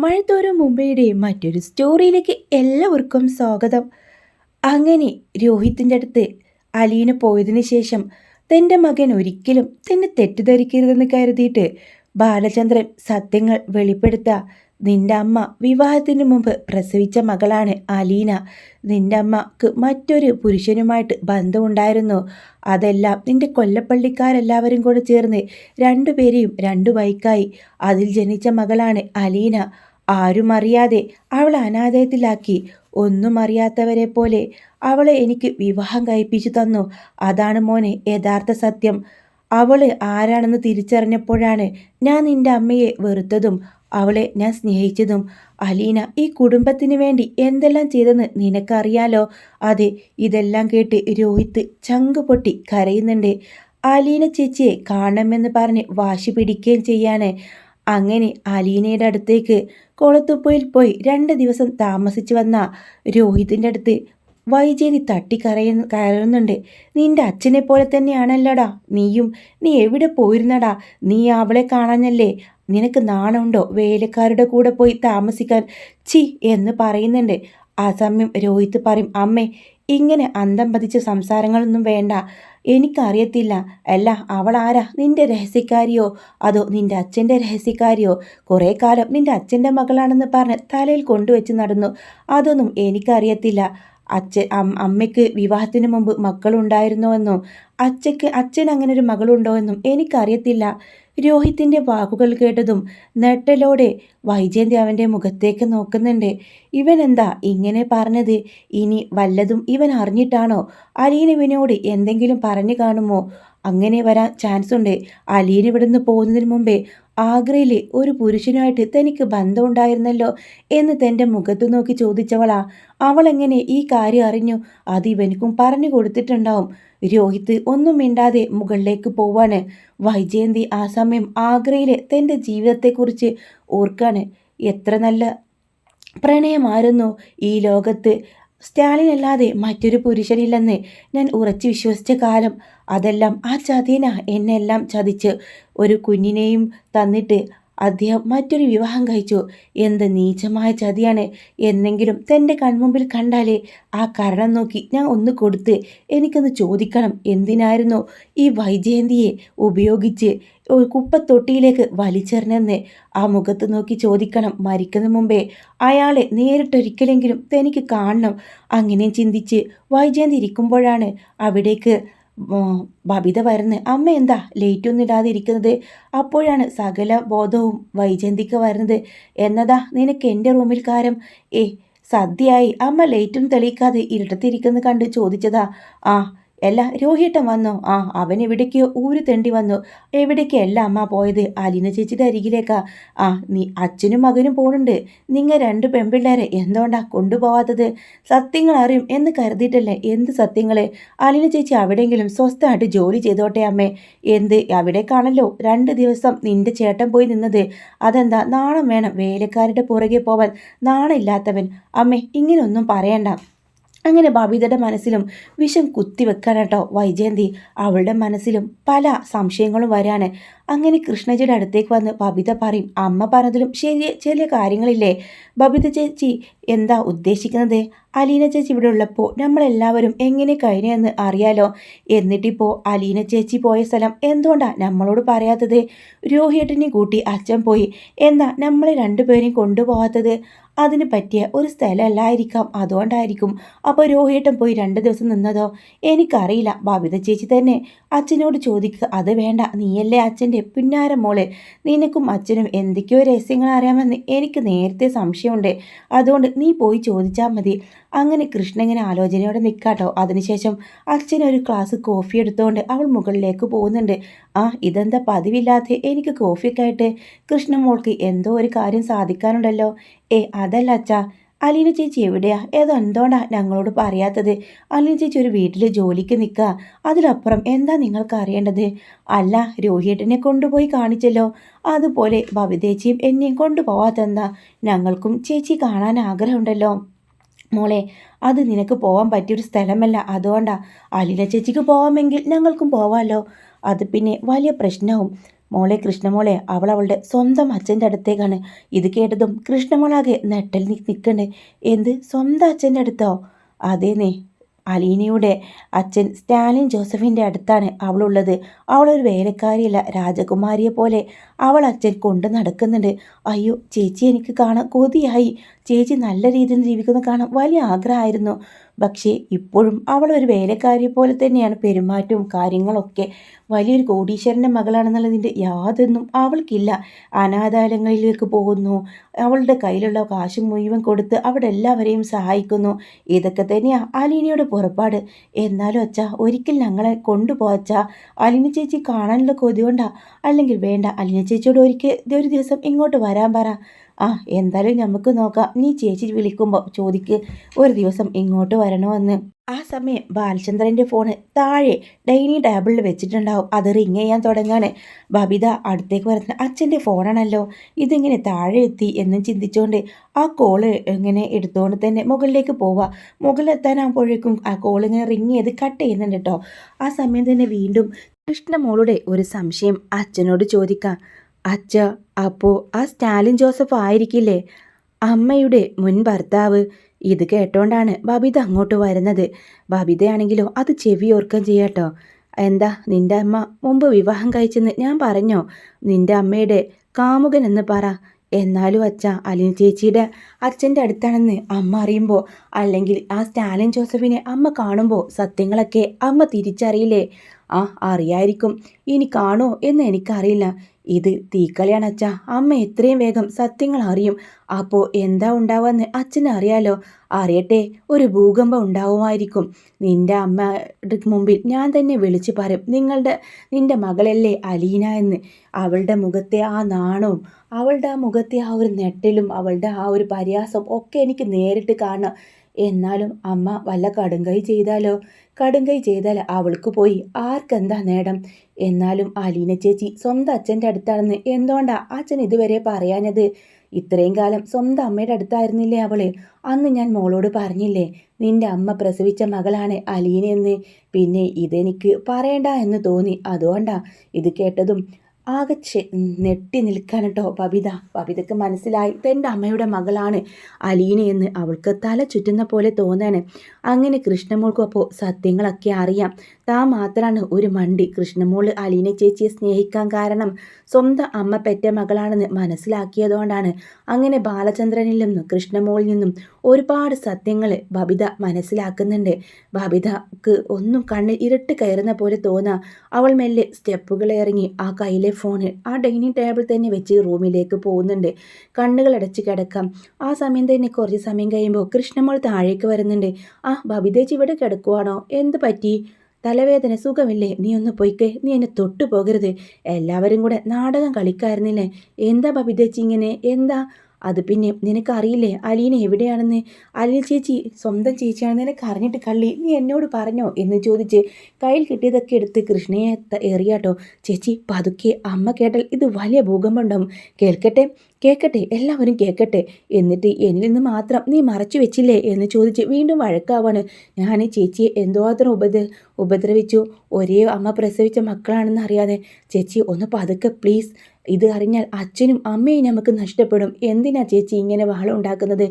മഴത്തോരും മുംബൈയുടെ മറ്റൊരു സ്റ്റോറിയിലേക്ക് എല്ലാവർക്കും സ്വാഗതം. അങ്ങനെ രോഹിത്തിൻ്റെ അടുത്ത് അലീന പോയതിനു ശേഷം തൻ്റെ മകൻ ഒരിക്കലും തന്നെ തെറ്റിദ്ധരിക്കരുതെന്ന് കരുതിയിട്ട് ബാലചന്ദ്രൻ സത്യങ്ങൾ വെളിപ്പെടുത്തുക. നിന്റെ അമ്മ വിവാഹത്തിന് മുമ്പ് പ്രസവിച്ച മകളാണ് അലീന. നിന്റെ അമ്മക്ക് മറ്റൊരു പുരുഷനുമായിട്ട് ബന്ധമുണ്ടായിരുന്നു. അതെല്ലാം നിന്റെ കൊല്ലപ്പള്ളിക്കാരെല്ലാവരും കൂടെ ചേർന്ന് രണ്ടുപേരെയും രണ്ടു ബൈക്കായി അതിൽ ജനിച്ച മകളാണ് അലീന. ആരും അറിയാതെ അവളെ അനാഥയത്തിലാക്കി. ഒന്നും അറിയാത്തവരെ പോലെ അവളെ എനിക്ക് വിവാഹം കഴിപ്പിച്ചു തന്നു. അതാണ് മോനെ യഥാർത്ഥ സത്യം. അവള് ആരാണെന്ന് തിരിച്ചറിഞ്ഞപ്പോഴാണ് ഞാൻ നിന്റെ അമ്മയെ വെറുത്തതും അവളെ ഞാൻ സ്നേഹിച്ചതും. അലീന ഈ കുടുംബത്തിന് വേണ്ടി എന്തെല്ലാം ചെയ്തെന്ന് നിനക്കറിയാലോ. അതെ, ഇതെല്ലാം കേട്ട് രോഹിത്ത് ചങ്ക് പൊട്ടി കരയുന്നുണ്ട്. അലീന ചേച്ചിയെ കാണണമെന്ന് പറഞ്ഞ് വാശി പിടിക്കുകയും ചെയ്യാണ്. അങ്ങനെ അലീനയുടെ അടുത്തേക്ക് കൊളത്തുപ്പുഴയിൽ പോയി 2 ദിവസം താമസിച്ചു വന്ന രോഹിത്തിൻ്റെ അടുത്ത് വൈജയന്തി കയറുന്നുണ്ട്. നിന്റെ അച്ഛനെ പോലെ തന്നെയാണല്ലോടാ നീയും. നീ എവിടെ പോയിരുന്നടാ? നീ അവളെ കാണാഞ്ഞല്ലേ? നിനക്ക് നാണമുണ്ടോ വേലക്കാരുടെ കൂടെ പോയി താമസിക്കാൻ? ചി എന്ന് പറയുന്നുണ്ട്. ആ സമയം രോഹിത്ത് പറയും, അമ്മേ ഇങ്ങനെ അന്തം പതിച്ച സംസാരങ്ങളൊന്നും വേണ്ട. എനിക്കറിയത്തില്ല. അല്ല, അവൾ ആരാ? നിന്റെ രഹസ്യക്കാരിയോ അതോ നിന്റെ അച്ഛൻ്റെ രഹസ്യക്കാരിയോ? കുറേ കാലം നിന്റെ അച്ഛൻ്റെ മകളാണെന്ന് പറഞ്ഞ് തലയിൽ കൊണ്ടുവച്ച് നടന്നു. അതൊന്നും എനിക്കറിയത്തില്ല. അമ്മയ്ക്ക് വിവാഹത്തിന് മുമ്പ് മക്കളുണ്ടായിരുന്നോ എന്നോ അച്ഛൻ അങ്ങനെ ഒരു മകളുണ്ടോ എന്നും എനിക്കറിയത്തില്ല. രോഹിത്തിൻ്റെ വാക്കുകൾ കേട്ടതും നെട്ടലോടെ വൈജയന്തി അവൻ്റെ മുഖത്തേക്ക് നോക്കുന്നുണ്ട്. ഇവൻ എന്താ ഇങ്ങനെ പറഞ്ഞത്? ഇനി വല്ലതും ഇവൻ അറിഞ്ഞിട്ടാണോ? അലീന ഇവനോട് എന്തെങ്കിലും പറഞ്ഞു കാണുമോ? അങ്ങനെ വരാൻ ചാൻസ് ഉണ്ട്. അലീന ഇവിടുന്ന് പോകുന്നതിന് മുമ്പേ ആഗ്രയിലെ ഒരു പുരുഷനുമായിട്ട് തനിക്ക് ബന്ധമുണ്ടായിരുന്നല്ലോ എന്ന് തൻ്റെ മുഖത്ത് നോക്കി ചോദിച്ചവളാ. അവളെങ്ങനെ ഈ കാര്യം അറിഞ്ഞു? അത് ഇവനിക്കും പറഞ്ഞു കൊടുത്തിട്ടുണ്ടാവും. രോഹിത്ത് ഒന്നും മിണ്ടാതെ മുകളിലേക്ക് പോവാണ്. വൈജയന്തി ആ സമയം ആഗ്രയിലെ തൻ്റെ ജീവിതത്തെക്കുറിച്ച് ഓർക്കാണ്. എത്ര നല്ല പ്രണയമായിരുന്നു ഈ ലോകത്ത്. സ്റ്റാലിനല്ലാതെ മറ്റൊരു പുരുഷനില്ലെന്ന് ഞാൻ ഉറച്ചു വിശ്വസിച്ച കാലം അതെല്ലാം ആ ചതിയനാ എന്നെല്ലാം ചതിച്ച് ഒരു കുഞ്ഞിനെയും തന്നിട്ട് അദ്ദേഹം മറ്റൊരു വിവാഹം കഴിച്ചു. എന്ത് നീചമായ ചതിയാണ്. എന്നെങ്കിലും തൻ്റെ കൺമുമ്പിൽ കണ്ടാലേ ആ കാരണം നോക്കി ഞാൻ ഒന്ന് കൊടുത്ത് എനിക്കൊന്ന് ചോദിക്കണം, എന്തിനായിരുന്നു ഈ വൈജയന്തിയെ ഉപയോഗിച്ച് ഒരു കുപ്പത്തൊട്ടിയിലേക്ക് വലിച്ചെറിഞ്ഞെന്ന് ആ മുഖത്ത് നോക്കി ചോദിക്കണം. മരിക്കുന്ന മുമ്പേ അയാളെ നേരിട്ടൊരിക്കലെങ്കിലും തനിക്ക് കാണണം. അങ്ങനെ ചിന്തിച്ച് വൈജയന്തി ഇരിക്കുമ്പോഴാണ് അവിടേക്ക് ബബിത വരുന്നത്. അമ്മ എന്താ ലേറ്റൊന്നും ഇടാതെ ഇരിക്കുന്നത്? അപ്പോഴാണ് സകല ബോധവും വൈജയന്തിക്ക് വരുന്നത്. എന്നതാ നിനക്ക് എൻ്റെ റൂമിൽ കാരം? സദ്യയായി. അമ്മ ലേറ്റും തെളിയിക്കാതെ ഇരുട്ടത്തിരിക്കുന്ന കണ്ട് ചോദിച്ചതാ. ആ അല്ല, രോഹിട്ടൻ വന്നോ? ആ, അവൻ എവിടേക്കോ ഊര് തെണ്ടി വന്നു. എവിടേക്കല്ല അമ്മ പോയത്? അലീന ചേച്ചിയുടെ അരികിലേക്കാ. ആ, നീ അച്ഛനും മകനും പോണുണ്ട്. നിങ്ങൾ 2 പെൺപിള്ളേരെ എന്തുകൊണ്ടാ കൊണ്ടുപോവാത്തത്? സത്യങ്ങൾ അറിയും എന്ന് കരുതിയിട്ടല്ലേ? എന്ത് സത്യങ്ങൾ? അലീന ചേച്ചി അവിടെയെങ്കിലും സ്വസ്ഥമായിട്ട് ജോലി ചെയ്തോട്ടെ അമ്മേ. എന്ത് അവിടേക്കാണല്ലോ 2 ദിവസം നിന്റെ ചേട്ടൻ പോയി നിന്നത്. അതെന്താ? നാണം വേണം വേലക്കാരുടെ പുറകെ പോവാൻ. നാണമില്ലാത്തവൻ. അമ്മേ ഇങ്ങനെയൊന്നും പറയണ്ട. അങ്ങനെ ബബിതയുടെ മനസ്സിലും വിഷം കുത്തിവെക്കാൻ കേട്ടോ വൈജയന്തി. അവളുടെ മനസ്സിലും പല സംശയങ്ങളും വരാണ്. അങ്ങനെ കൃഷ്ണജിയുടെ അടുത്തേക്ക് വന്ന് ബബിത പറയും, അമ്മ പറഞ്ഞതിലും ചെറിയ കാര്യങ്ങളില്ലേ? ബബിത ചേച്ചി എന്താ ഉദ്ദേശിക്കുന്നത്? അലീന ചേച്ചി ഇവിടെ ഉള്ളപ്പോൾ നമ്മളെല്ലാവരും എങ്ങനെ കഴിഞ്ഞെന്ന് അറിയാലോ. എന്നിട്ടിപ്പോൾ അലീന ചേച്ചി പോയ സ്ഥലം എന്തുകൊണ്ടാണ് നമ്മളോട് പറയാത്തത്? രോഹിയേട്ടനെയും കൂട്ടി അച്ഛൻ പോയി. എന്താ നമ്മളെ 2 പേരെയും കൊണ്ടുപോകാത്തത്? അതിന് പറ്റിയ ഒരു സ്ഥലമല്ലായിരിക്കാം, അതുകൊണ്ടായിരിക്കും. അപ്പോൾ രോഹിയേട്ടൻ പോയി 2 ദിവസം നിന്നതോ? എനിക്കറിയില്ല. ബബിത ചേച്ചി തന്നെ അച്ഛനോട് ചോദിക്കുക. അത് വേണ്ട, നീയല്ലേ അച്ഛൻ്റെ പുന്നാര മോള്. നിനക്കും അച്ഛനും എന്തൊക്കെയോ രഹസ്യങ്ങൾ അറിയാമെന്ന് എനിക്ക് നേരത്തെ സംശയമുണ്ട്. അതുകൊണ്ട് നീ പോയി ചോദിച്ചാൽ മതി. അങ്ങനെ കൃഷ്ണ ഇങ്ങനെ ആലോചനയോടെ നിൽക്കാട്ടോ. അതിനുശേഷം അച്ഛനൊരു ഗ്ലാസ് കോഫി എടുത്തുകൊണ്ട് അവൾ മുകളിലേക്ക് പോകുന്നുണ്ട്. ആ, ഇതെന്താ പതിവില്ലാതെ എനിക്ക് കോഫിയൊക്കെ ആയിട്ട്? കൃഷ്ണ മോൾക്ക് എന്തോ ഒരു കാര്യം സാധിക്കാനുണ്ടല്ലോ. അതല്ല അച്ഛാ, അലീന ചേച്ചി എവിടെയാ? എന്തുകൊണ്ടാ ഞങ്ങളോട് പറയാത്തത്? അലീന ചേച്ചി ഒരു വീട്ടിൽ ജോലിക്ക് നിൽക്കുക. അതിലപ്പുറം എന്താ നിങ്ങൾക്ക് അറിയേണ്ടത്? അല്ല, രോഹിയേട്ടനെ കൊണ്ടുപോയി കാണിച്ചല്ലോ. അതുപോലെ ബബിതേച്ചിയും എന്നെയും കൊണ്ടുപോവാത്തെന്താ? ഞങ്ങൾക്കും ചേച്ചി കാണാൻ ആഗ്രഹമുണ്ടല്ലോ. മോളെ, അത് നിനക്ക് പോകാൻ പറ്റിയൊരു സ്ഥലമല്ല, അതുകൊണ്ടാ. അലീന ചേച്ചിക്ക് പോവാമെങ്കിൽ ഞങ്ങൾക്കും പോവാമല്ലോ. അത് പിന്നെ വലിയ പ്രശ്നവും. മോളെ കൃഷ്ണമോളെ അവളുടെ സ്വന്തം അച്ഛൻ്റെ അടുത്തേക്കാണ്. ഇത് കേട്ടതും കൃഷ്ണമോളാകെ നെട്ടൽ നിൽക്കണേ. എന്ത് സ്വന്തം അച്ഛൻ്റെ അടുത്തോ? അതേന്നേ, അലീനയുടെ അച്ഛൻ സ്റ്റാലിൻ ജോസഫിൻ്റെ അടുത്താണ് അവളുള്ളത്. അവളൊരു വേലക്കാരിയല്ല, രാജകുമാരിയെ പോലെ അവൾ അച്ഛൻ കൊണ്ട് നടക്കുന്നുണ്ട്. അയ്യോ ചേച്ചി, എനിക്ക് കാണാൻ കൊതിയായി. ചേച്ചി നല്ല രീതിയിൽ ജീവിക്കുന്ന കാണാൻ വലിയ ആഗ്രഹമായിരുന്നു. പക്ഷേ ഇപ്പോഴും അവളൊരു വേലക്കാരിയെ പോലെ തന്നെയാണ് പെരുമാറ്റവും കാര്യങ്ങളൊക്കെ. വലിയൊരു കോടീശ്വരൻ്റെ മകളാണെന്നുള്ളതിൻ്റെ യാതൊന്നും അവൾക്കില്ല. അനാഥാലയങ്ങളിലേക്ക് പോകുന്നു, അവളുടെ കയ്യിലുള്ള കാശ് മുഴുവൻ കൊടുത്ത് അവിടെ എല്ലാവരെയും സഹായിക്കുന്നു. ഇതൊക്കെ തന്നെയാണ് അലീനയുടെ പുറപ്പാട്. എന്നാലും അച്ഛാ, ഒരിക്കൽ ഞങ്ങളെ കൊണ്ടുപോച്ചാ. അലീന ചേച്ചി കാണാനുള്ള കൊതി കൊണ്ടാ. അല്ലെങ്കിൽ വേണ്ട, അലീന ചേച്ചിയോട് ഒരു ദിവസം ഇങ്ങോട്ട് വരാൻ പറ. എന്തായാലും നമുക്ക് നോക്കാം. നീ ചേച്ചി വിളിക്കുമ്പോൾ ചോദിക്ക് ഒരു ദിവസം ഇങ്ങോട്ട് വരണോ. ആ സമയം ബാലചന്ദ്രൻ്റെ ഫോണ് താഴെ ഡൈനിങ് ടേബിളിൽ വെച്ചിട്ടുണ്ടാവും. അത് റിങ് ചെയ്യാൻ തുടങ്ങാണ്. ബബിത അടുത്തേക്ക് വരുന്ന അച്ഛൻ്റെ ഫോണാണല്ലോ, ഇതെങ്ങനെ താഴെ എത്തി എന്നും ചിന്തിച്ചുകൊണ്ട് ആ കോള് ഇങ്ങനെ എടുത്തുകൊണ്ട് തന്നെ മുകളിലേക്ക് പോവുക. മുകളിലെത്താനാകുമ്പോഴേക്കും ആ കോളിങ്ങനെ റിങ് ചെയ്ത് കട്ട് ചെയ്യുന്നുണ്ട് കേട്ടോ. ആ സമയം തന്നെ വീണ്ടും കൃഷ്ണമോളുടെ ഒരു സംശയം അച്ഛനോട് ചോദിക്കാം. അച്ഛ, അപ്പോൾ ആ സ്റ്റാലിൻ ജോസഫ് ആയിരിക്കില്ലേ അമ്മയുടെ മുൻ ഭർത്താവ്? ഇത് കേട്ടോണ്ടാണ് ബബിത അങ്ങോട്ട് വരുന്നത്. ബബിതയാണെങ്കിലോ അത് ചെവിയോർക്കം ചെയ്യാട്ടോ. എന്താ നിന്റെ അമ്മ മുമ്പ് വിവാഹം കഴിച്ചെന്ന് ഞാൻ പറഞ്ഞോ? നിന്റെ അമ്മയുടെ കാമുകൻ എന്ന് പറ. എന്നാലും അച്ഛ, അലീന ചേച്ചിയുടെ അച്ഛൻ്റെ അടുത്താണെന്ന് അമ്മ അറിയുമ്പോൾ, അല്ലെങ്കിൽ ആ സ്റ്റാലിൻ ജോസഫിനെ അമ്മ കാണുമ്പോൾ സത്യങ്ങളൊക്കെ അമ്മ തിരിച്ചറിയില്ലേ? അറിയായിരിക്കും. ഇനി കാണോ എന്ന് എനിക്കറിയില്ല. ഇത് തീക്കളിയാണ് അച്ഛാ. അമ്മ എത്രയും വേഗം സത്യങ്ങൾ അറിയും. അപ്പോൾ എന്താ ഉണ്ടാവുമെന്ന് അച്ഛന് അറിയാലോ. അറിയട്ടെ, ഒരു ഭൂകമ്പം ഉണ്ടാവുമായിരിക്കും. നിന്റെ അമ്മയുടെ മുമ്പിൽ ഞാൻ തന്നെ വിളിച്ചു പറയും, നിന്റെ മകളല്ലേ അലീന എന്ന്. അവളുടെ മുഖത്തെ ആ നാണവും അവളുടെ ആ മുഖത്തെ ആ ഒരു നെട്ടലും അവളുടെ ആ ഒരു പരിഹാസവും ഒക്കെ എനിക്ക് നേരിട്ട് കാണാം. എന്നാലും അമ്മ വല്ല കടുങ്കൈ ചെയ്താൽ അവൾക്ക് പോയി ആർക്കെന്താ നേടം? എന്നാലും അലീന ചേച്ചി സ്വന്തം അച്ഛൻ്റെ അടുത്താണെന്ന് എന്തുകൊണ്ടാ അച്ഛൻ ഇതുവരെ പറയാഞ്ഞത്? ഇത്രയും കാലം സ്വന്തം അമ്മയുടെ അടുത്തായിരുന്നില്ലേ അവള്? അന്ന് ഞാൻ മോളോട് പറഞ്ഞില്ലേ നിന്റെ അമ്മ പ്രസവിച്ച മകളാണ് അലീനയെന്ന്? പിന്നെ ഇതെനിക്ക് പറയണ്ട എന്ന് തോന്നി, അതുകൊണ്ടാ. ഇത് കേട്ടതും ആകെ നെട്ടി നിൽക്കാൻ കേട്ടോ ബബിതക്ക് മനസ്സിലായി തൻ്റെ അമ്മയുടെ മകളാണ് അലീനയെന്ന്. അവൾക്ക് തല ചുറ്റുന്ന പോലെ തോന്നാണ്. അങ്ങനെ കൃഷ്ണമോൾക്കും അപ്പോൾ സത്യങ്ങളൊക്കെ അറിയാം. താൻ മാത്രമാണ് ഒരു മണ്ടി. കൃഷ്ണമോൾ അലീന ചേച്ചിയെ സ്നേഹിക്കാൻ കാരണം സ്വന്തം അമ്മ പെറ്റ മകളാണെന്ന് മനസ്സിലാക്കിയതുകൊണ്ടാണ്. അങ്ങനെ ബാലചന്ദ്രനിൽ നിന്നും കൃഷ്ണമോളിൽ നിന്നും ഒരുപാട് സത്യങ്ങൾ ബബിത മനസ്സിലാക്കുന്നുണ്ട്. ബബിതക്ക് ഒന്നും കണ്ണിൽ ഇരുട്ട് കയറുന്ന പോലെ തോന്നാം. അവൾ മെല്ലെ സ്റ്റെപ്പുകൾ ഇറങ്ങി ആ കയ്യിലെ ഫോണ് ആ ഡൈനിങ് ടേബിൾ തന്നെ വെച്ച് റൂമിലേക്ക് പോകുന്നുണ്ട്. കണ്ണുകൾ അടച്ച് കിടക്കാം. ആ സമയം തന്നെ കുറച്ച് സമയം കഴിയുമ്പോൾ കൃഷ്ണമോൾ താഴേക്ക് വരുന്നുണ്ട്. ബബിതേച്ചി ഇവിടെ കിടക്കുവാണോ? എന്ത് പറ്റി? തലവേദന സുഖമില്ലേ? നീ ഒന്ന് പോയിക്കേ, നീ എന്നെ തൊട്ടു പോകരുത്. എല്ലാവരും കൂടെ നാടകം കളിക്കായിരുന്നില്ലേ? എന്താ ബബിതേച്ചി ഇങ്ങനെ? എന്താ? അത് പിന്നെ നിനക്കറിയില്ലേ അലീന എവിടെയാണെന്ന്? അലീന ചേച്ചി സ്വന്തം ചേച്ചിയാണെന്ന് നിനക്ക് അറിഞ്ഞിട്ട് കള്ളി നീ എന്നോട് പറഞ്ഞോ എന്ന് ചോദിച്ച് കയ്യിൽ കിട്ടിയതൊക്കെ എടുത്ത് കൃഷ്ണയെ എറിയാട്ടോ. ചേച്ചി പതുക്കെ, അമ്മ കേട്ടാൽ ഇത് വലിയ ഭൂകമ്പം ഉണ്ടാവും. കേൾക്കട്ടെ, എല്ലാവരും കേൾക്കട്ടെ. എന്നിട്ട് എന്നിൽ നിന്ന് മാത്രം നീ മറച്ചു വെച്ചില്ലേ എന്ന് ചോദിച്ച് വീണ്ടും വഴക്കാവാണ്. ഞാൻ ചേച്ചിയെ എന്തോത്രം ഉപദ്രവിച്ചു. ഒരേ അമ്മ പ്രസവിച്ച മക്കളാണെന്ന് അറിയാതെ. ചേച്ചി ഒന്ന് പതുക്കെ പ്ലീസ്. ഇത് അറിഞ്ഞാൽ അച്ഛനും അമ്മയും നമുക്ക് നഷ്ടപ്പെടും. എന്തിനാ ചേച്ചി ഇങ്ങനെ ബഹളം ഉണ്ടാക്കുന്നത്?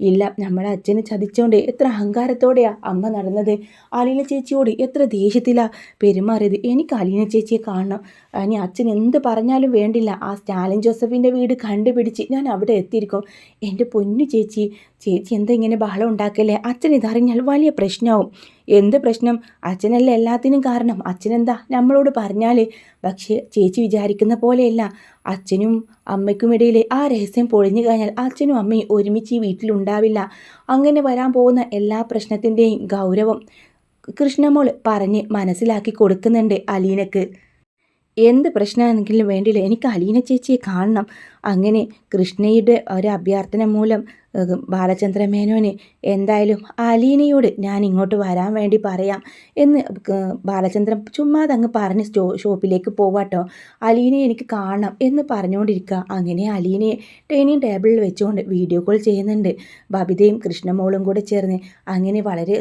ഇല്ല, നമ്മളെ അച്ഛനെ ചതിച്ചോണ്ട് എത്ര അഹങ്കാരത്തോടെയാണ് അമ്മ നടന്നത്. അലീന ചേച്ചിയോട് എത്ര ദേഷ്യത്തിലാണ് പെരുമാറിയത്. എനിക്ക് അലീന ചേച്ചിയെ കാണണം. ഇനി അച്ഛൻ എന്ത് പറഞ്ഞാലും വേണ്ടില്ല, ആ സ്റ്റാലിൻ ജോസഫിൻ്റെ വീട് കണ്ടുപിടിച്ച് ഞാൻ അവിടെ എത്തിയിരിക്കും. എൻ്റെ പൊന്നു ചേച്ചി എന്താ ഇങ്ങനെ ബഹളം ഉണ്ടാക്കല്ലേ? അച്ഛൻ ഇതറിഞ്ഞാൽ വലിയ പ്രശ്നമാവും. എന്ത് പ്രശ്നം? അച്ഛനല്ല എല്ലാത്തിനും കാരണം. അച്ഛനെന്താ നമ്മളോട് പറഞ്ഞാൽ? പക്ഷേ ചേച്ചി വിചാരിക്കുന്ന പോലെയല്ല. അച്ഛനും അമ്മയ്ക്കുമിടയിൽ ആ രഹസ്യം പൊളിഞ്ഞു കഴിഞ്ഞാൽ അച്ഛനും അമ്മയും ഒരുമിച്ച് ഈ വീട്ടിലുണ്ടാവില്ല. അങ്ങനെ വരാൻ പോകുന്ന എല്ലാ പ്രശ്നത്തിൻ്റെയും ഗൗരവം കൃഷ്ണമോൾ പറഞ്ഞ് മനസ്സിലാക്കി കൊടുക്കുന്നുണ്ട് അലീനക്ക്. എന്ത് പ്രശ്നമാണെങ്കിലും വേണ്ടിയില്ല, എനിക്ക് അലീന ചേച്ചിയെ കാണണം. അങ്ങനെ കൃഷ്ണയുടെ ഒരു അഭ്യർത്ഥന മൂലം ബാലചന്ദ്ര മേനോന് എന്തായാലും അലീനയോട് ഞാൻ ഇങ്ങോട്ട് വരാൻ വേണ്ടി പറയാം എന്ന് ബാലചന്ദ്രൻ ചുമ്മാതെ അങ്ങ് പറഞ്ഞ് ഷോപ്പിലേക്ക് പോവാട്ടോ. അലീനയെ എനിക്ക് കാണണം എന്ന് പറഞ്ഞുകൊണ്ടിരിക്കുക. അങ്ങനെ അലീനയെ ഡൈനിങ് ടേബിളിൽ വെച്ചുകൊണ്ട് വീഡിയോ കോൾ ചെയ്യുന്നുണ്ട് ബബിതയും കൃഷ്ണമോളും കൂടെ ചേർന്ന്. അങ്ങനെ വളരെ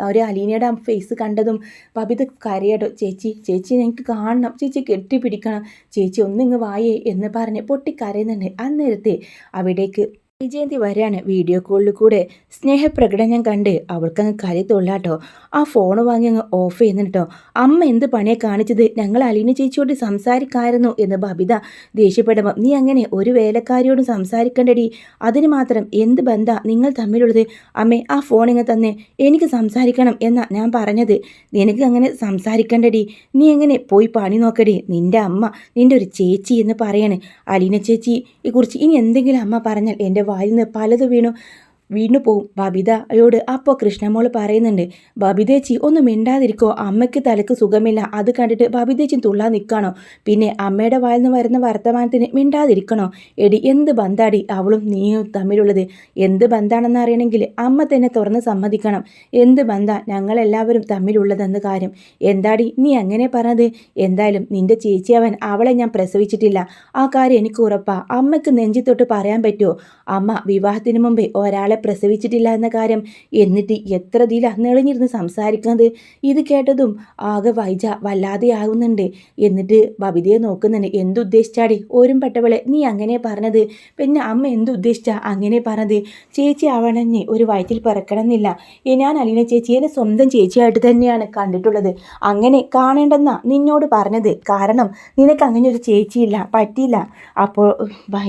ഒരു അലീനയുടെ ആ ഫേസ് കണ്ടതും ബബിത കരയട്ടോ, ചേച്ചി ചേച്ചി എനിക്ക് കാണണം, ചേച്ചി കെട്ടിപ്പിടിക്കണം, ചേച്ചി ഒന്നിങ്ങ് വായേ എന്ന് പറഞ്ഞ് പൊട്ടിക്കരയുന്നുണ്ട്. അന്നേരത്തെ അവിടേക്ക് വിജയന്തി വരെയാണ്. വീഡിയോ കോളിൽ കൂടെ സ്നേഹപ്രകടനം കണ്ട് അവൾക്കങ്ങ് കരി തൊള്ളാട്ടോ. ആ ഫോൺ വാങ്ങി അങ്ങ് ഓഫ് ചെയ്യുന്നുട്ടോ. അമ്മ എന്ത് പണിയെ കാണിച്ചത്, ഞങ്ങൾ അലീന ചേച്ചിയോട് സംസാരിക്കായിരുന്നു എന്ന് ബബിത ദേഷ്യപ്പെടുമ്പോൾ, നീ അങ്ങനെ ഒരു വേലക്കാരിയോടും സംസാരിക്കണ്ടടി, അതിന് മാത്രം എന്ത് ബന്ധാ നിങ്ങൾ തമ്മിലുള്ളത്, അമ്മേ ആ ഫോൺ ഇങ്ങ് തന്നെ, എനിക്ക് സംസാരിക്കണം എന്നാ ഞാൻ പറഞ്ഞത്, നിനക്ക് അങ്ങനെ സംസാരിക്കണ്ടടി, നീ എങ്ങനെ പോയി പണി നോക്കടി, നിൻ്റെ അമ്മ നിൻ്റെ ഒരു ചേച്ചി എന്ന് പറയാണ്. അലീന ചേച്ചിയെ കുറിച്ച് ഇനി എന്തെങ്കിലും അമ്മ പറഞ്ഞാൽ എൻ്റെ വായിൽ നിന്ന് പലത് വീണു പോവും ബബിതയോട്. അപ്പോൾ കൃഷ്ണമോള് പറയുന്നുണ്ട്, ബബിതേച്ചി ഒന്ന് മിണ്ടാതിരിക്കോ, അമ്മയ്ക്ക് തലക്ക് സുഖമില്ല, അത് കണ്ടിട്ട് ബബിതേച്ചി തുള്ളാൻ നിൽക്കണോ, പിന്നെ അമ്മയുടെ വായിൽ നിന്ന് വരുന്ന വർത്തമാനത്തിന് മിണ്ടാതിരിക്കണോ, എടി എന്ത് ബന്ധാടി അവളും നീയും തമ്മിലുള്ളത്, എന്ത് ബന്ധാണെന്ന് അറിയണമെങ്കിൽ അമ്മ തന്നെ തുറന്ന് സമ്മതിക്കണം, എന്ത് ബന്ധാ ഞങ്ങളെല്ലാവരും തമ്മിലുള്ളതെന്ന് കാര്യം, എന്താടി നീ അങ്ങനെ പറഞ്ഞത്, എന്തായാലും നിന്റെ ചേച്ചി അവളെ ഞാൻ പ്രസവിച്ചിട്ടില്ല, ആ കാര്യം എനിക്ക് ഉറപ്പാ, അമ്മയ്ക്ക് നെഞ്ചിത്തൊട്ട് പറയാൻ പറ്റുമോ, അമ്മ വിവാഹത്തിന് മുമ്പേ ഒരാളെ പ്രസവിച്ചിട്ടില്ല എന്ന കാര്യം, എന്നിട്ട് എത്ര ഇതിൽ അന്നെളിഞ്ഞിരുന്ന് സംസാരിക്കുന്നത്. ഇത് കേട്ടതും ആകെ വൈജ വല്ലാതെ ആകുന്നുണ്ട്. എന്നിട്ട് ബബിതയെ നോക്കുന്നുണ്ട്. എന്തുദ്ദേശിച്ചാടി ഓരും പെട്ടവളെ നീ അങ്ങനെ പറഞ്ഞത്, പിന്നെ അമ്മ എന്തുദ്ദേശിച്ചാ അങ്ങനെ പറഞ്ഞത്, ചേച്ചി അവണഞ്ഞ് ഒരു വയറ്റിൽ പിറക്കണമെന്നില്ല, ഞാൻ അലീന ചേച്ചിയെ സ്വന്തം ചേച്ചിയായിട്ട് തന്നെയാണ് കണ്ടിട്ടുള്ളത്, അങ്ങനെ കാണേണ്ടെന്നാ നിന്നോട് പറഞ്ഞത്, കാരണം നിനക്ക് അങ്ങനെ ഒരു ചേച്ചിയില്ല, പറ്റിയില്ല. അപ്പോൾ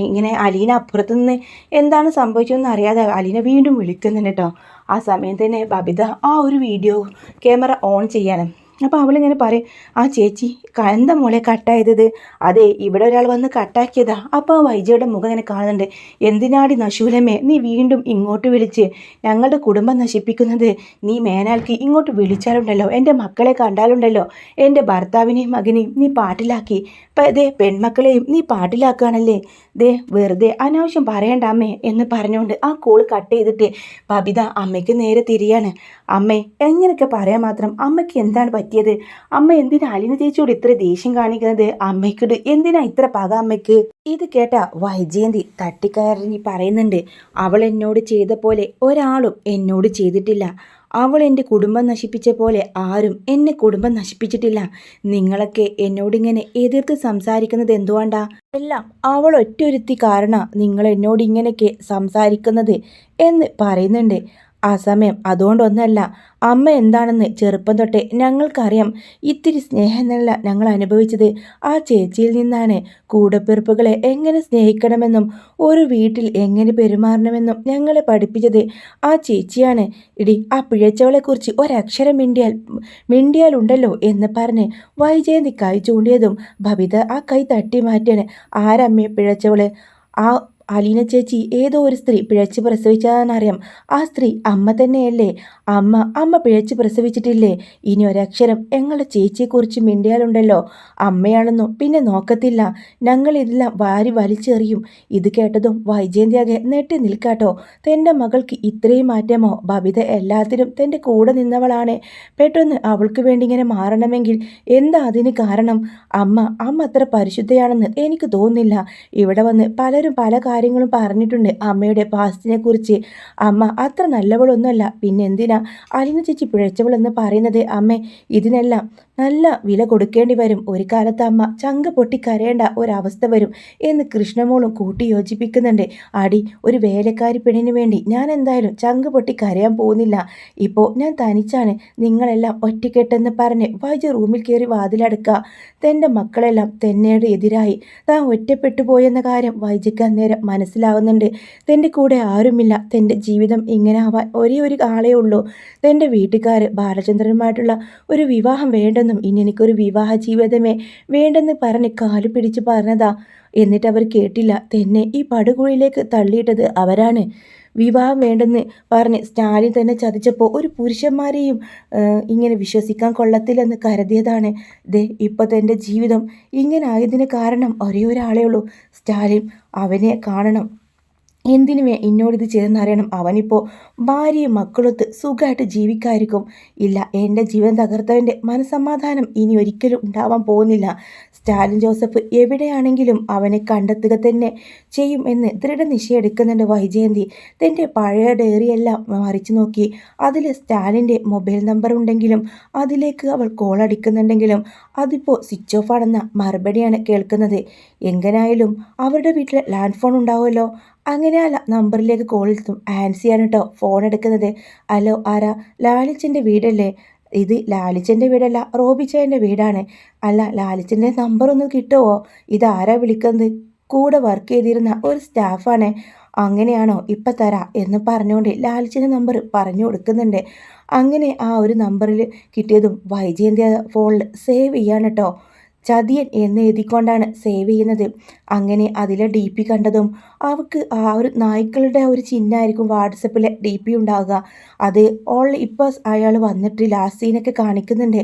ഇങ്ങനെ അലീന അപ്പുറത്തുനിന്ന് എന്താണ് സംഭവിച്ചതെന്ന് അറിയാതെ അലീന വീണ്ടും വിളിക്കുന്നുണ്ട് കേട്ടോ. ആ സമയം തന്നെ ബബിത ആ ഒരു വീഡിയോ ക്യാമറ ഓൺ ചെയ്യാണ്. അപ്പോൾ അവളിങ്ങനെ പറയും, ആ ചേച്ചി എന്താ മോളെ കട്ടായത്, അതെ ഇവിടെ ഒരാൾ വന്ന് കട്ടാക്കിയതാ. അപ്പോൾ വൈജയുടെ മുഖം ഇങ്ങനെ കാണുന്നുണ്ട്. എന്തിനാടി നശൂലമേ നീ വീണ്ടും ഇങ്ങോട്ട് വിളിച്ച് ഞങ്ങളുടെ കുടുംബം നശിപ്പിക്കുന്നത്, നീ മേനാൽക്ക് ഇങ്ങോട്ട് വിളിച്ചാലുണ്ടല്ലോ, എൻ്റെ മക്കളെ കണ്ടാലുണ്ടല്ലോ, എൻ്റെ ഭർത്താവിനെയും മകനെയും നീ പാട്ടിലാക്കി, ദേ പെൺമക്കളെയും നീ പാട്ടിലാക്കുകയാണല്ലേ, ദേ വെറുതെ അനാവശ്യം പറയണ്ട അമ്മേ എന്ന് പറഞ്ഞുകൊണ്ട് ആ കോൾ കട്ട് ചെയ്തിട്ട് ബബിത അമ്മയ്ക്ക് നേരെ തിരിയാണ്. അമ്മേ എങ്ങനെയൊക്കെ പറയാൻ മാത്രം അമ്മയ്ക്ക് എന്താണ് പറ്റിയത്, അമ്മ എന്തിനാ അലീന ചേച്ചിയോട് ഇത്ര ദേഷ്യം കാണിക്കുന്നത്, അമ്മയ്ക്കോട് എന്തിനാ ഇത്ര പക അമ്മയ്ക്ക്. ഇത് കേട്ട വൈജയന്തി തട്ടിക്കയറി പറയുന്നുണ്ട്, അവൾ എന്നോട് ചെയ്ത പോലെ ഒരാളും എന്നോട് ചെയ്തിട്ടില്ല, അവൾ എൻ്റെ കുടുംബം നശിപ്പിച്ച പോലെ ആരും എന്നെ കുടുംബം നശിപ്പിച്ചിട്ടില്ല, നിങ്ങളൊക്കെ എന്നോടിങ്ങനെ എതിർത്ത് സംസാരിക്കുന്നത് എന്തുകൊണ്ടാ, എല്ലാം അവൾ ഒറ്റൊരുത്തി കാരണം നിങ്ങൾ എന്നോട് ഇങ്ങനെയൊക്കെ സംസാരിക്കുന്നത് എന്ന് പറയുന്നുണ്ട്. ആ സമയം അതുകൊണ്ടൊന്നല്ല, അമ്മ എന്താണെന്ന് ചെറുപ്പം തൊട്ടേ ഞങ്ങൾക്കറിയാം, ഇത്തിരി സ്നേഹമല്ല ഞങ്ങൾ അനുഭവിച്ചത് ആ ചേച്ചിയിൽ നിന്നാണ്. കൂടപ്പിറപ്പുകളെ എങ്ങനെ സ്നേഹിക്കണമെന്നും ഒരു വീട്ടിൽ എങ്ങനെ പെരുമാറണമെന്നും ഞങ്ങളെ പഠിപ്പിച്ചത് ആ ചേച്ചിയാണ്. ഇടി ആ പിഴച്ചവളെക്കുറിച്ച് ഒരക്ഷരം മിണ്ടിയാലുണ്ടല്ലോ എന്ന് പറഞ്ഞ് വൈജയന്തി കൈ ചൂണ്ടിയതും ബബിത ആ കൈ തട്ടി മാറ്റാണ്. ആരമ്മയെ പിഴച്ചവള്, ആ അലീന ചേച്ചി ഏതോ ഒരു സ്ത്രീ പിഴച്ച് പ്രസവിച്ചതെന്നറിയാം, ആ സ്ത്രീ അമ്മ തന്നെയല്ലേ, അമ്മ പിഴച്ച് പ്രസവിച്ചിട്ടില്ലേ, ഇനി ഒരക്ഷരം ഞങ്ങളുടെ ചേച്ചിയെക്കുറിച്ച് മിണ്ടിയാലുണ്ടല്ലോ അമ്മയാണെന്നോ പിന്നെ നോക്കത്തില്ല, ഞങ്ങൾ ഇതെല്ലാം വാരി വലിച്ചെറിയും. ഇത് കേട്ടതും വൈജയന്തിയാകെ നെട്ടി നിൽക്കാട്ടോ. തൻ്റെ മകൾക്ക് ഇത്രയും മാറ്റമോ, ബബിത എല്ലാത്തിനും തൻ്റെ കൂടെ നിന്നവളാണ്, പെട്ടെന്ന് അവൾക്ക് വേണ്ടി ഇങ്ങനെ മാറണമെങ്കിൽ എന്താ അതിന് കാരണം, അമ്മ അത്ര പരിശുദ്ധയാണെന്ന് എനിക്ക് തോന്നുന്നില്ല, ഇവിടെ വന്ന് പലരും പല കാര്യങ്ങളും പറഞ്ഞിട്ടുണ്ട് അമ്മയുടെ പാസ്റ്റിനെ കുറിച്ച്, അമ്മ അത്ര നല്ലവളൊന്നുമല്ല, പിന്നെ എന്തിനാ അലീന ചേച്ചി പിഴച്ചവളെന്ന് പറയുന്നത്, അമ്മേ ഇതിനെല്ലാം നല്ല വില കൊടുക്കേണ്ടി വരും, ഒരു കാലത്ത് അമ്മ ചങ്ക് പൊട്ടി കരയേണ്ട ഒരവസ്ഥ വരും എന്ന് കൃഷ്ണമോളും കൂട്ടി യോജിപ്പിക്കുന്നുണ്ട്. അടി ഒരു വേലക്കാരി പെണ്ണിന് വേണ്ടി ഞാൻ എന്തായാലും ചങ്ക് പൊട്ടി കരയാൻ പോകുന്നില്ല, ഇപ്പോൾ ഞാൻ തനിച്ചാണ്, നിങ്ങളെല്ലാം ഒറ്റക്കെട്ടെന്ന് പറഞ്ഞ് വൈജ റൂമിൽ കയറി വാതിലടക്കുക. തൻ്റെ മക്കളെല്ലാം തന്നോട് എതിരായി താൻ ഒറ്റപ്പെട്ടു പോയെന്ന കാര്യം വൈജയ്ക്ക് അന്നേരം മനസ്സിലാവുന്നുണ്ട്. തൻ്റെ കൂടെ ആരുമില്ല, തൻ്റെ ജീവിതം ഇങ്ങനെ ആവാൻ ഒരേ ഒരു ആളേ ഉള്ളൂ, തൻ്റെ വീട്ടുകാർ ബാലചന്ദ്രനുമായിട്ടുള്ള ഒരു വിവാഹം വേണ്ടെന്നും ഇനി എനിക്കൊരു വിവാഹ ജീവിതമേ വേണ്ടെന്ന് പറഞ്ഞ് കാലു പിടിച്ച് പറഞ്ഞതാ. എന്നിട്ട് അവർ കേട്ടില്ല, തന്നെ ഈ പടുകുഴിയിലേക്ക് തള്ളിയിട്ടത് അവരാണ്. വിവാഹം വേണ്ടെന്ന് പറഞ്ഞ് സ്റ്റാലിൻ തന്നെ ചതിച്ചപ്പോൾ ഒരു പുരുഷന്മാരെയും ഇങ്ങനെ വിശ്വസിക്കാൻ കൊള്ളത്തില്ലെന്ന് കരുതിയതാണ്. ദേ ഇപ്പോൾ തൻ്റെ ജീവിതം ഇങ്ങനെ ആയതിന് കാരണം ഒരേ ഒരാളേ ഉള്ളൂ, സ്റ്റാലിൻ. അവനെ കാണണം. എന്തിനുമേ എന്നോടിത് ചെയ്തെന്നറിയണം. അവനിപ്പോൾ ഭാര്യയും മക്കളൊത്ത് സുഖമായിട്ട് ജീവിക്കായിരിക്കും. ഇല്ല, എൻ്റെ ജീവൻ തകർത്തവൻ്റെ മനസമാധാനം ഇനി ഒരിക്കലും ഉണ്ടാവാൻ പോകുന്നില്ല. സ്റ്റാലിൻ ജോസഫ് എവിടെയാണെങ്കിലും അവനെ കണ്ടെത്തുക തന്നെ ചെയ്യും എന്ന് ദൃഢനിശ്ചയെടുക്കുന്നുണ്ട് വൈജയന്തി. തൻ്റെ പഴയ ഡയറിയെല്ലാം മറിച്ചു നോക്കി. അതിൽ സ്റ്റാലിൻ്റെ മൊബൈൽ നമ്പർ ഉണ്ടെങ്കിലും അതിലേക്ക് അവൾ കോൾ അടിക്കുന്നുണ്ടെങ്കിലും അതിപ്പോൾ സ്വിച്ച് ഓഫ് ആണെന്ന മറുപടിയാണ് കേൾക്കുന്നത്. എങ്ങനെയായാലും അവരുടെ വീട്ടിൽ ലാൻഡ് ഫോൺ ഉണ്ടാവുമല്ലോ. അങ്ങനെ ആ നമ്പറിലേക്ക് കോൾ എത്തും. ആൻസിയാണ് കേട്ടോ ഫോൺ എടുക്കുന്നത്. ഹലോ, ആരാ? ലാലിച്ചൻ്റെ വീടല്ലേ? ഇത് ലാലിച്ചൻ്റെ വീടല്ല, റോബിച്ചൻ്റെ വീടാണ്. അല്ല, ലാലിച്ചൻ്റെ നമ്പർ ഒന്ന് കിട്ടുമോ? ഇതാരാ വിളിക്കുന്നത്? കൂടെ വർക്ക് ചെയ്തിരുന്ന ഒരു സ്റ്റാഫാണ്. അങ്ങനെയാണോ? ഇപ്പം തരാം എന്ന് പറഞ്ഞുകൊണ്ട് ലാലിച്ചൻ്റെ നമ്പർ പറഞ്ഞു കൊടുക്കുന്നുണ്ട്. അങ്ങനെ ആ ഒരു നമ്പറിൽ കിട്ടിയതും വൈജയന്തി ഫോണിൽ സേവ് ചെയ്യാണ് കേട്ടോ. ചതിയൻ എന്ന് എഴുതിക്കൊണ്ടാണ് സേവ് ചെയ്യുന്നത്. അങ്ങനെ അതിലെ ഡി പി കണ്ടതും അവൾക്ക് ആ ഒരു നായ്ക്കളുടെ ഒരു ചിഹ്നമായിരിക്കും വാട്സപ്പിലെ ഡി പി ഉണ്ടാവുക. അത് ഇപ്പോൾ അയാൾ വന്നിട്ട് ലാസ്റ്റ് സീനൊക്കെ കാണിക്കുന്നുണ്ട്.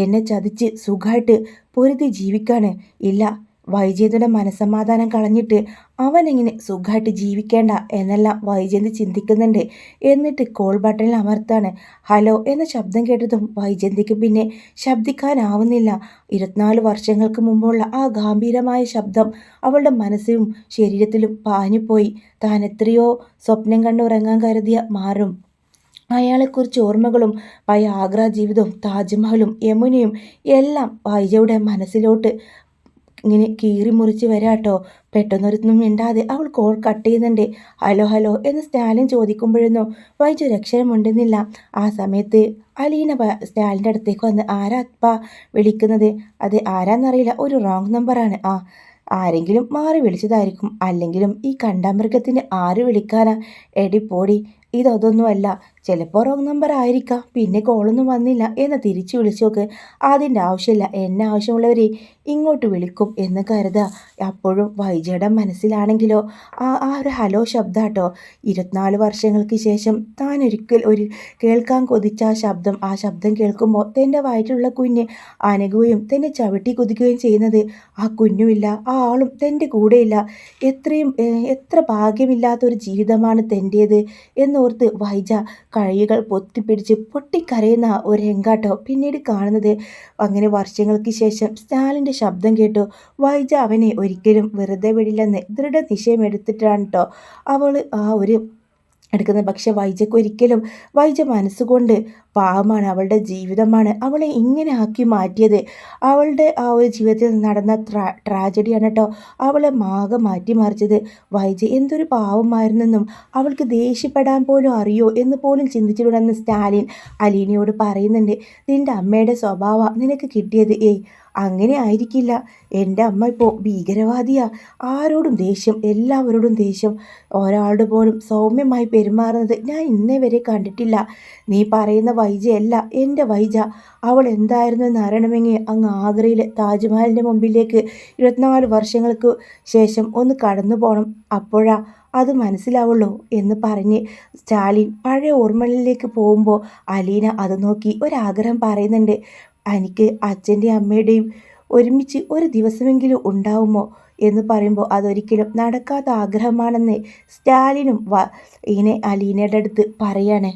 എന്നെ ചതിച്ച് സുഖമായിട്ട് പൊരുതി ജീവിക്കാണ്. ഇല്ല, വൈജയന്തിയുടെ മനസ്സമാധാനം കളഞ്ഞിട്ട് അവനെങ്ങനെ സുഖമായിട്ട് ജീവിക്കേണ്ട എന്നെല്ലാം വൈജയന്തി ചിന്തിക്കുന്നുണ്ട്. എന്നിട്ട് കോൾ ബട്ടണിൽ അമർത്താണ്. ഹലോ എന്ന ശബ്ദം കേട്ടതും വൈജയന്തിക്ക് പിന്നെ ശബ്ദിക്കാനാവുന്നില്ല. 24 വർഷങ്ങൾക്ക് മുമ്പുള്ള ആ ഗാംഭീരമായ ശബ്ദം അവളുടെ മനസ്സിലും ശരീരത്തിലും പാഞ്ഞുപോയി. താൻ എത്രയോ സ്വപ്നം കണ്ട് ഉറങ്ങാൻ കരുതിയ മാറും അയാളെക്കുറിച്ച് ഓർമ്മകളും പഴയ ആഗ്ര ജീവിതവും താജ്മഹലും യമുനയും എല്ലാം വൈജയുടെ മനസ്സിലോട്ട് ഇങ്ങനെ കീറി മുറിച്ച് വരാട്ടോ. പെട്ടെന്നൊരുന്നും മിണ്ടാതെ അവൾ കോൾ കട്ട് ചെയ്യുന്നുണ്ട്. ഹലോ ഹലോ എന്ന് സ്റ്റാലിൻ ചോദിക്കുമ്പോഴൊന്നും വൈജു രക്ഷരമുണ്ടെന്നില്ല. ആ സമയത്ത് അലീന സ്റ്റാലിൻ്റെ അടുത്തേക്ക് വന്ന്, ആരാ അപ്പ വിളിക്കുന്നത്? അത് ആരാന്നറിയില്ല, ഒരു റോങ് നമ്പറാണ്. ആരെങ്കിലും മാറി വിളിച്ചതായിരിക്കും. അല്ലെങ്കിലും ഈ കണ്ടാമൃഗത്തിന് ആര് വിളിക്കാനാ? എടി പോടി, ഇതൊന്നുമല്ല. ചിലപ്പോൾ റോങ് നമ്പർ ആയിരിക്കാം. പിന്നെ കോളൊന്നും വന്നില്ല എന്ന് തിരിച്ചു വിളിച്ചു നോക്ക്. അതിൻ്റെ ആവശ്യമില്ല, എന്നെ ആവശ്യമുള്ളവർ ഇങ്ങോട്ട് വിളിക്കും എന്ന് കരുതുക. അപ്പോഴും വൈജയുടെ മനസ്സിലാണെങ്കിലോ ആ ഒരു ഹലോ ശബ്ദാട്ടോ. 24 വർഷങ്ങൾക്ക് ശേഷം താൻ ഒരു കേൾക്കാൻ കൊതിച്ച ആ ശബ്ദം കേൾക്കുമ്പോൾ തൻ്റെ വയറ്റിലുള്ള കുഞ്ഞ് അനങ്ങുകയും തന്നെ ചവിട്ടി കുതിക്കുകയും ചെയ്യുന്നത്. ആ കുഞ്ഞുമില്ല, ആ ആളും തൻ്റെ കൂടെയില്ല. എത്ര ഭാഗ്യമില്ലാത്തൊരു ജീവിതമാണ് തൻ്റേത് എന്നോർത്ത് വൈജ കൈകൾ പൊത്തിപ്പിടിച്ച് പൊട്ടിക്കരയുന്ന ഒരു രംഗാട്ടോ പിന്നീട് കാണുന്നത്. അങ്ങനെ വർഷങ്ങൾക്ക് ശേഷം സ്റ്റാലിൻ്റെ ശബ്ദം കേട്ടു. വൈജ അവനെ ഒരിക്കലും വെറുതെ വിടില്ലെന്ന് ദൃഢനിശ്ചയം എടുത്തിട്ടാണ് കേട്ടോ അവൾ ആ ഒരു എടുക്കുന്നത്. പക്ഷെ വൈജയ്ക്ക് ഒരിക്കലും വൈജ മനസ്സുകൊണ്ട് പാവമാണ്, അവളുടെ ജീവിതമാണ് അവളെ ഇങ്ങനെ ആക്കി മാറ്റിയത്. അവളുടെ ആ ഒരു ജീവിതത്തിൽ നടന്ന ട്രാജഡിയാണ് കേട്ടോ അവളെ ആകെ മാറ്റിമറിച്ചത്. വൈജ എന്തൊരു പാവമായിരുന്നെന്നും അവൾക്ക് ദേഷ്യപ്പെടാൻ പോലും അറിയോ എന്ന് പോലും ചിന്തിച്ചിട്ടുണ്ടെന്ന് സ്റ്റാലിൻ അലീനയോട് പറയുന്നുണ്ട്. നിൻ്റെ അമ്മയുടെ സ്വഭാവം നിനക്ക് കിട്ടിയത്. അങ്ങനെ ആയിരിക്കില്ല. എൻ്റെ അമ്മ ഇപ്പോൾ ഭീകരവാദിയാ. ആരോടും ദേഷ്യം, എല്ലാവരോടും ദേഷ്യം. ഒരാളുടെ പോലും സൗമ്യമായി പെരുമാറുന്നത് ഞാൻ ഇന്നേ വരെ കണ്ടിട്ടില്ല. നീ പറയുന്ന വൈജയല്ല എൻ്റെ വൈജ. അവൾ എന്തായിരുന്നു എന്ന് അറിയണമെങ്കിൽ അങ്ങ് ആഗ്രയിലെ താജ്മഹലിൻ്റെ മുമ്പിലേക്ക് 24 വർഷങ്ങൾക്ക് ശേഷം ഒന്ന് കടന്നു പോകണം. അപ്പോഴാ അത് മനസ്സിലാവുള്ളൂ എന്ന് പറഞ്ഞ് സ്റ്റാലിൻ പഴയ ഓർമ്മകളിലേക്ക് പോകുമ്പോൾ അലീന അത് നോക്കി ഒരാഗ്രഹം പറയുന്നുണ്ട്. എനിക്ക് അച്ഛൻ്റെയും അമ്മയുടെയും ഒരുമിച്ച് ഒരു ദിവസമെങ്കിലും ഉണ്ടാവുമോ എന്ന് പറയുമ്പോൾ അതൊരിക്കലും നടക്കാത്ത ആഗ്രഹമാണെന്ന് സ്റ്റാലിനും ഇങ്ങനെ അലീനയുടെ അടുത്ത് പറയാണ്.